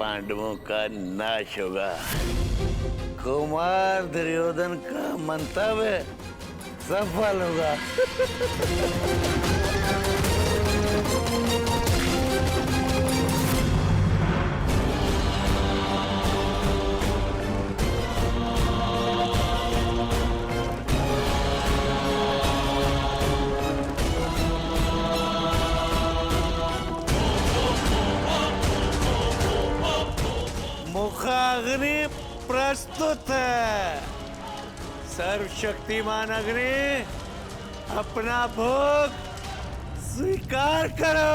पांडवों का नाश होगा। कुमार दुर्योधन का मंतव्य सफल होगा। मुखाग्नि प्रस्तुत है। सर्वशक्तिमान अग्नि, अपना भोग स्वीकार करो।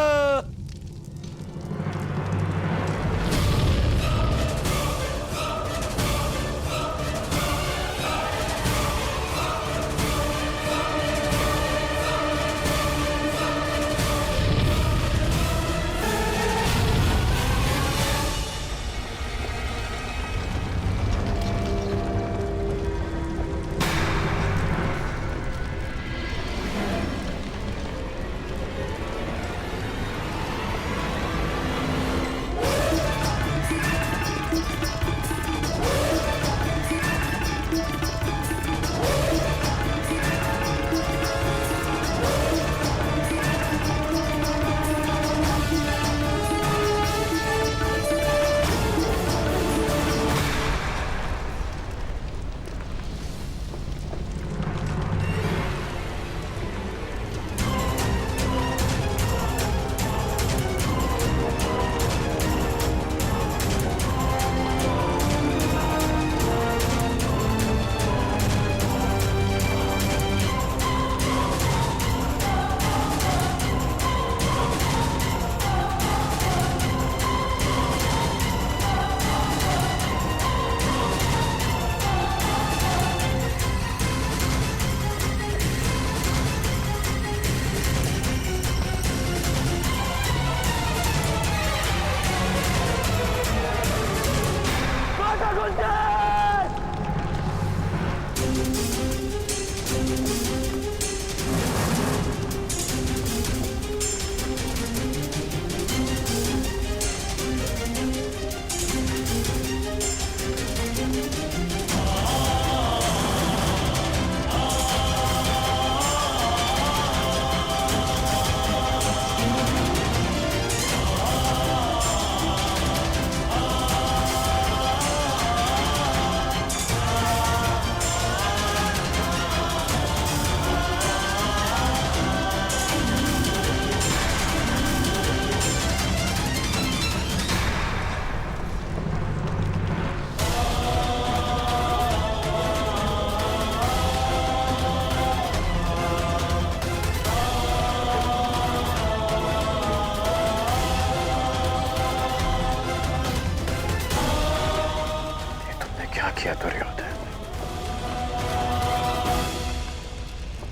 किया दुर्योधन?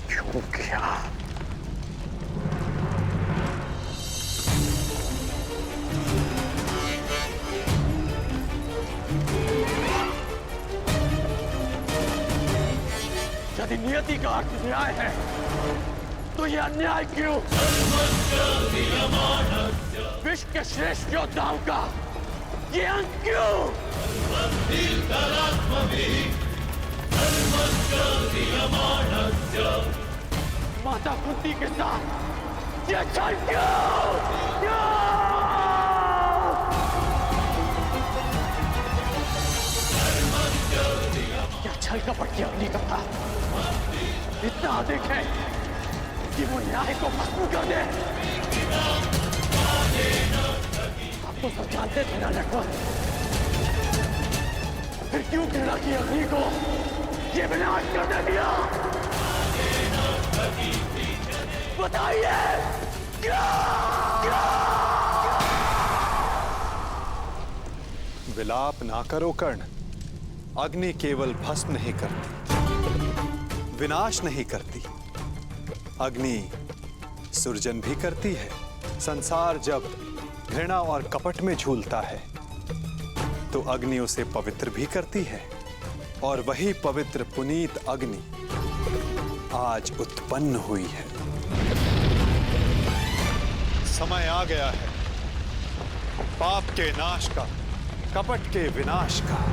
क्यों किया? यदि नियति का अर्थ न्याय है तो यह अन्याय क्यों? विश्व के श्रेष्ठ योद्धाओं का ये अंत क्यों? माता कुंती के साथ ये छल क्यों? क्या छल कपट की अग्नि का था इतना अधिक है कि वो न्याय को भस्म कर दे। आप तो सब जानते थे ना लखन, फिर क्यों घृणा की अग्नि को ये विनाश करने दिया? बताइए क्या? विलाप ना करो कर्ण। अग्नि केवल भस्म नहीं करती, विनाश नहीं करती, अग्नि सृजन भी करती है। संसार जब घृणा और कपट में झूलता है तो अग्नि उसे पवित्र भी करती है, और वही पवित्र पुनीत अग्नि आज उत्पन्न हुई है। समय आ गया है पाप के नाश का, कपट के विनाश का।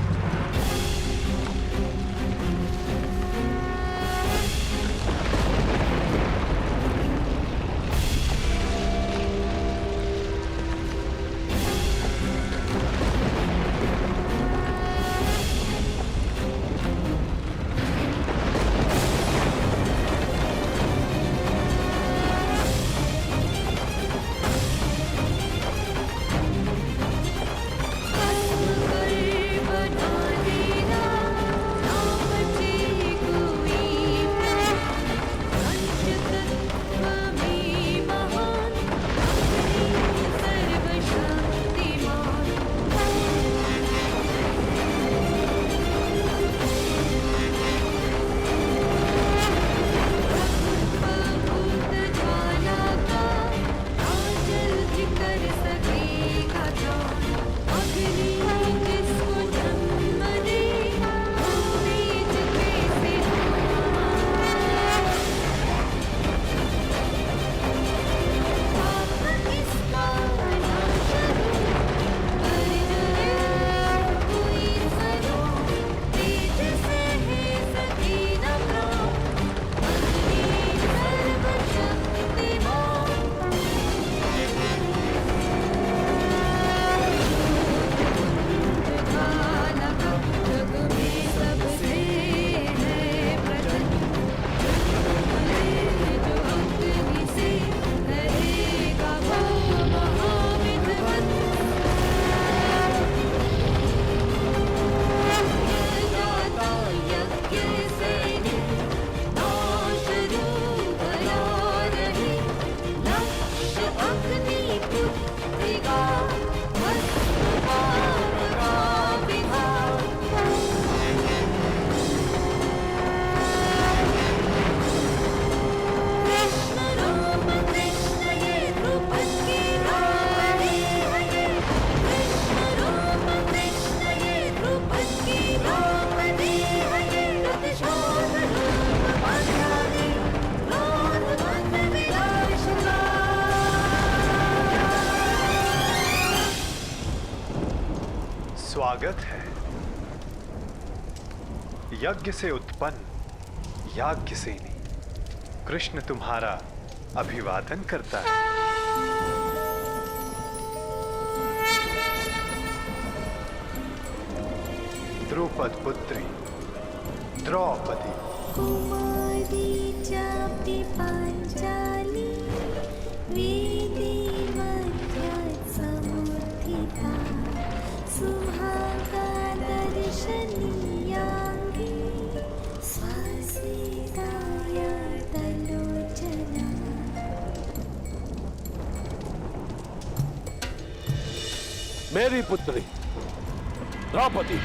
स्वागत है। यज्ञ से उत्पन्न याज्ञसेनी कृष्ण तुम्हारा अभिवादन करता है। द्रुपद पुत्री द्रौपदी कुमारी चापी पांचाली वेदी मध्य समुत्थिता सुहागा दर्शनीयांगी स्वासिताय तलोचना। मेरी पुत्री द्रौपदी,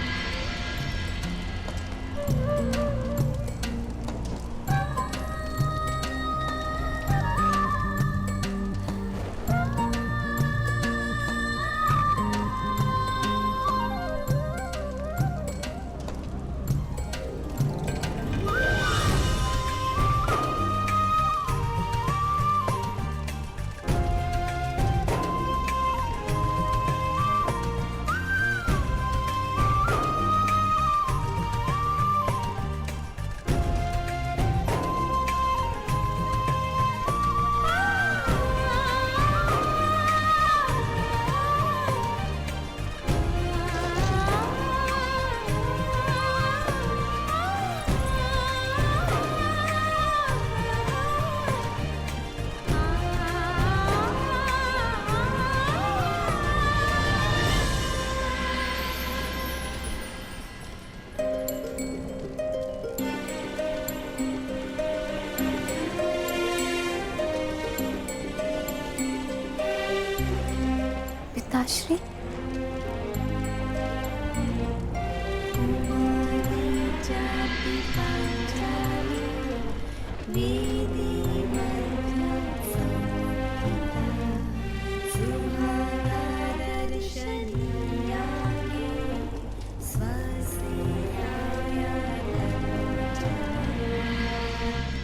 पिताश्री,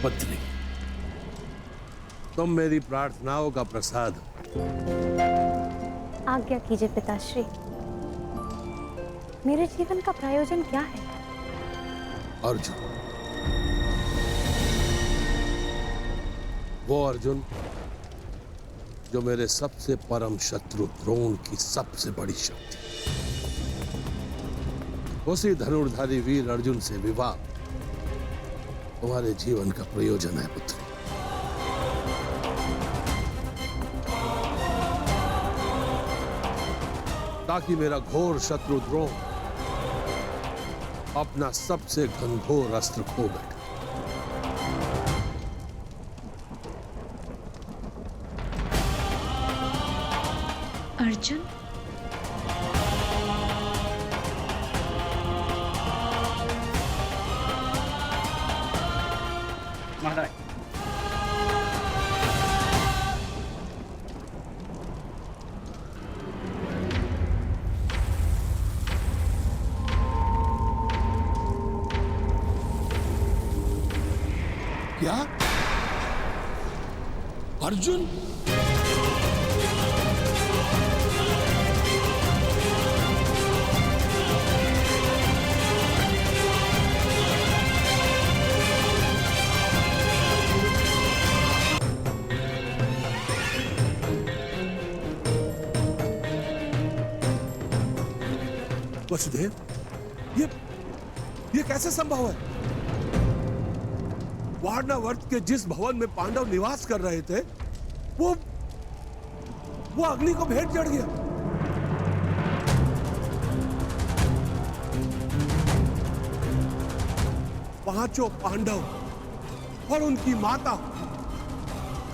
पत्नी, तुम मेरी प्रार्थनाओं का प्रसाद हो। आज्ञा कीजिए पिताश्री। मेरे जीवन का प्रयोजन क्या है? अर्जुन, वो अर्जुन जो मेरे सबसे परम शत्रु द्रोण की सबसे बड़ी शक्ति, उसी धनुर्धारी वीर अर्जुन से विवाह तुम्हारे जीवन का प्रयोजन है पुत्र। ताकि मेरा घोर शत्रु द्रोण अपना सबसे घनघोर अस्त्र खो बैठे। अर्जुन, महाराज, क्या अर्जुन? वसुदेव, ये कैसे संभव है? वारणावर्त के जिस भवन में पांडव निवास कर रहे थे वो अग्नि को भेंट चढ़ गया। पांचों पांडव और उनकी माता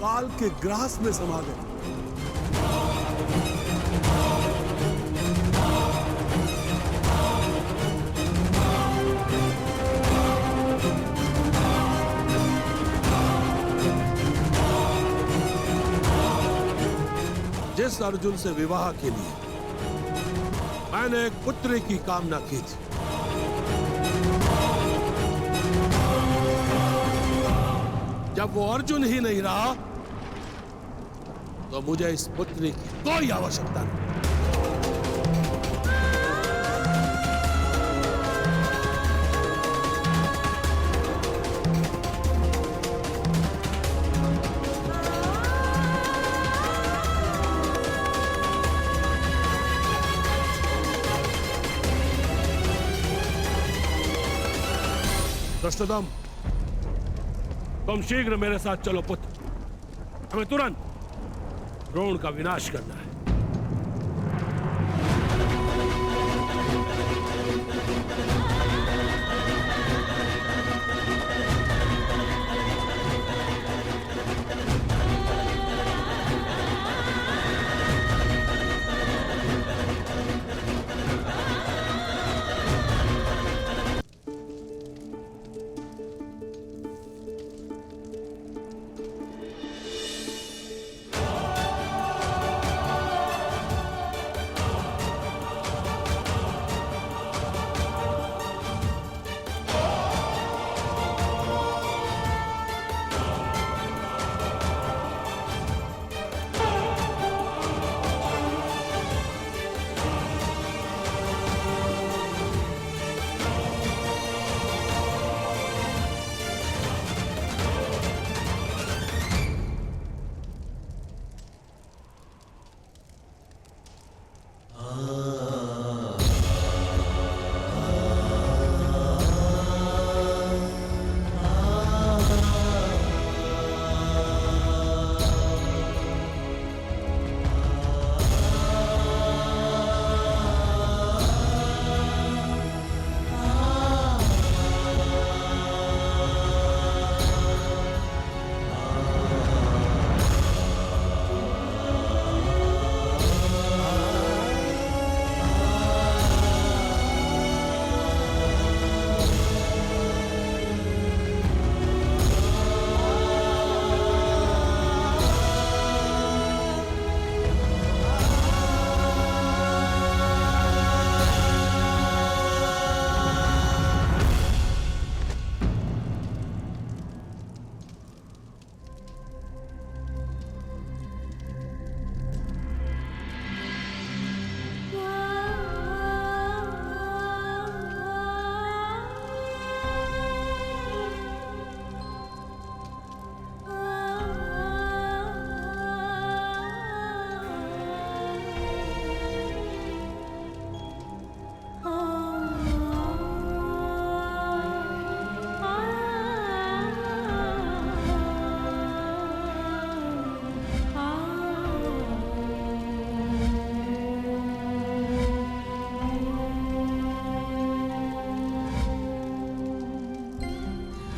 काल के ग्रास में समा गए। जिस अर्जुन से विवाह के लिए मैंने एक पुत्री की कामना की थी, जब वो अर्जुन ही नहीं रहा तो मुझे इस पुत्री की कोई आवश्यकता नहीं। कृष्णदम, तुम शीघ्र मेरे साथ चलो पुत्र। हमें तुरंत द्रोण का विनाश करना है।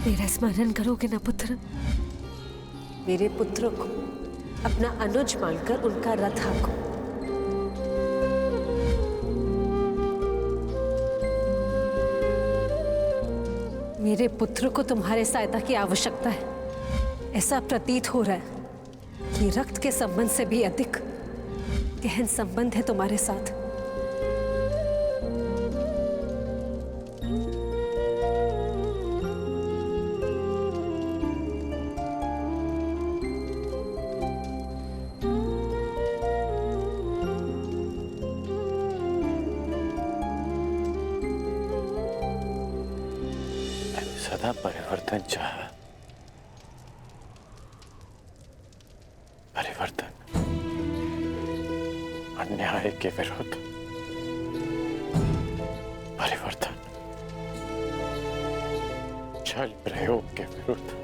मेरा स्मरण करोगे ना पुत्र? मेरे पुत्र को अपना अनुज मानकर उनका रथ हाँको। मेरे पुत्र को तुम्हारे सहायता की आवश्यकता है। ऐसा प्रतीत हो रहा है कि रक्त के संबंध से भी अधिक गहन संबंध है तुम्हारे साथ। सदा परिवर्तन चाहा, परिवर्तन अन्याय के विरुद्ध, परिवर्तन छल प्रयोग के विरुद्ध।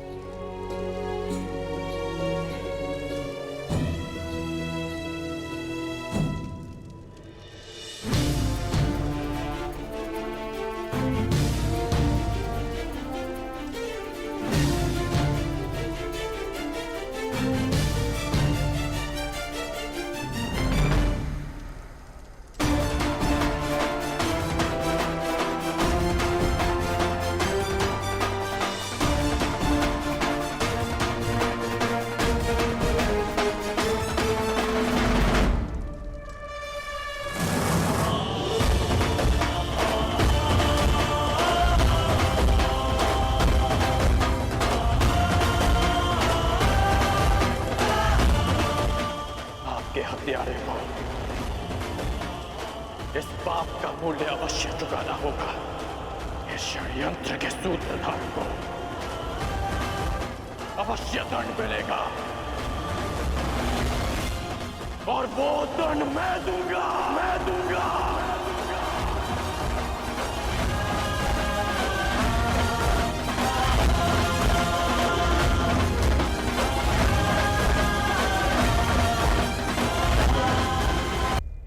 के हत्यारे को इस पाप का मूल्य अवश्य चुकाना होगा। इस षड्यंत्र के सूत्रधार को अवश्य दंड मिलेगा और वो दंड मैं दूंगा, मैं दूंगा।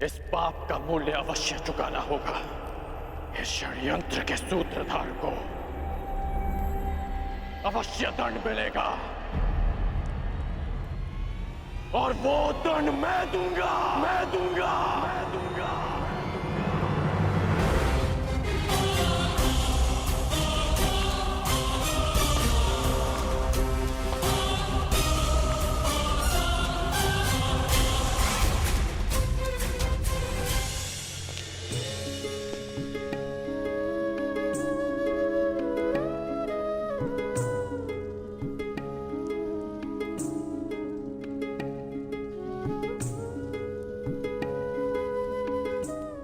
इस पाप का मूल्य अवश्य चुकाना होगा। इस षड्यंत्र के सूत्रधार को अवश्य दंड मिलेगा और वो दंड मैं दूंगा, मैं दूंगा, मैं दूंगा।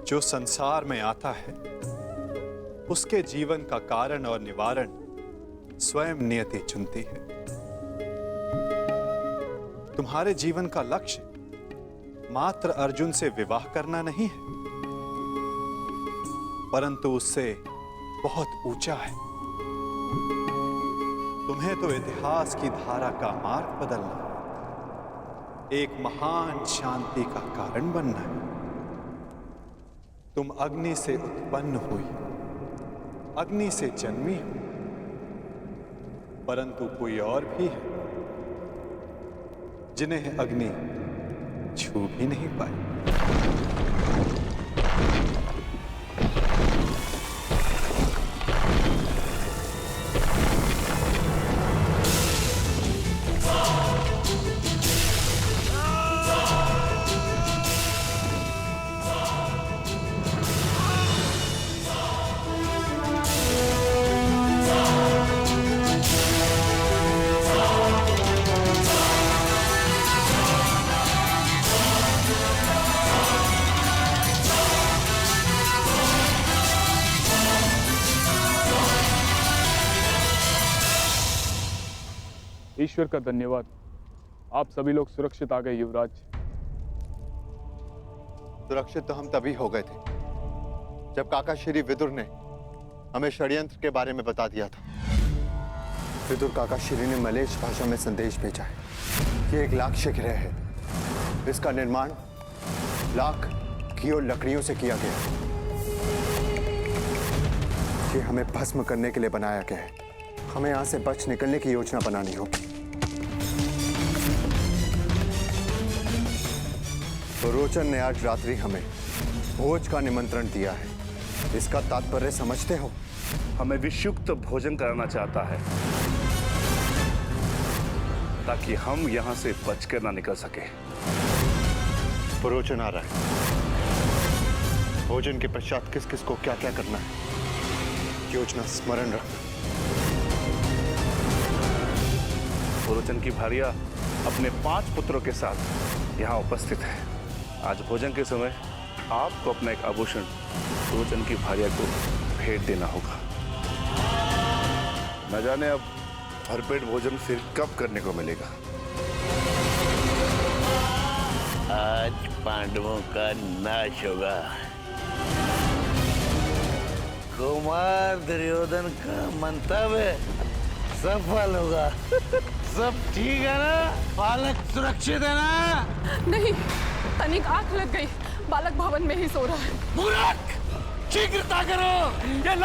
जो संसार में आता है उसके जीवन का कारण और निवारण स्वयं नियति चुनती है। तुम्हारे जीवन का लक्ष्य मात्र अर्जुन से विवाह करना नहीं है, परंतु उससे बहुत ऊंचा है। तुम्हें तो इतिहास की धारा का मार्ग बदलना, एक महान शांति का कारण बनना है। तुम अग्नि से उत्पन्न हुई, अग्नि से जन्मी हो, परंतु कोई और भी है जिन्हें अग्नि छू भी नहीं पाई। ईश्वर का धन्यवाद, आप सभी लोग सुरक्षित आ गए युवराज। सुरक्षित तो हम तभी हो गए थे जब काका श्री विदुर ने हमें षड्यंत्र के बारे में बता दिया था। विदुर काका श्री ने मलेच्छ भाषा में संदेश भेजा है। ये एक लाक्ष्य गृह है। इसका निर्माण लाख घी और लकड़ियों से किया गया है। ये हमें भस्म करने के लिए बनाया गया है। हमें यहां से बच निकलने की योजना बनानी होगी। रोचन ने आज रात्रि हमें भोज का निमंत्रण दिया है। इसका तात्पर्य समझते हो? हमें विषयुक्त भोजन कराना चाहता है ताकि हम यहां से बचकर ना निकल सके। रोचन आ रहा है। भोजन के पश्चात किस किस को क्या क्या करना है, योजना स्मरण रखना। रोचन की भार्या अपने 5 पुत्रों के साथ यहाँ उपस्थित है। आज भोजन के समय आपको अपना एक आभूषण रोचन की भार्या को भेंट देना होगा। न जाने अब भरपेट भोजन फिर कब करने को मिलेगा। आज पांडवों का नाश होगा। कुमार दुर्योधन का मंतव्य सफल होगा। सब ठीक है ना? बालक सुरक्षित है ना? नहीं, तनिक आंख लग गई। बालक भवन में ही सो रहा है। मूर्ख! शीघ्रता करो। ये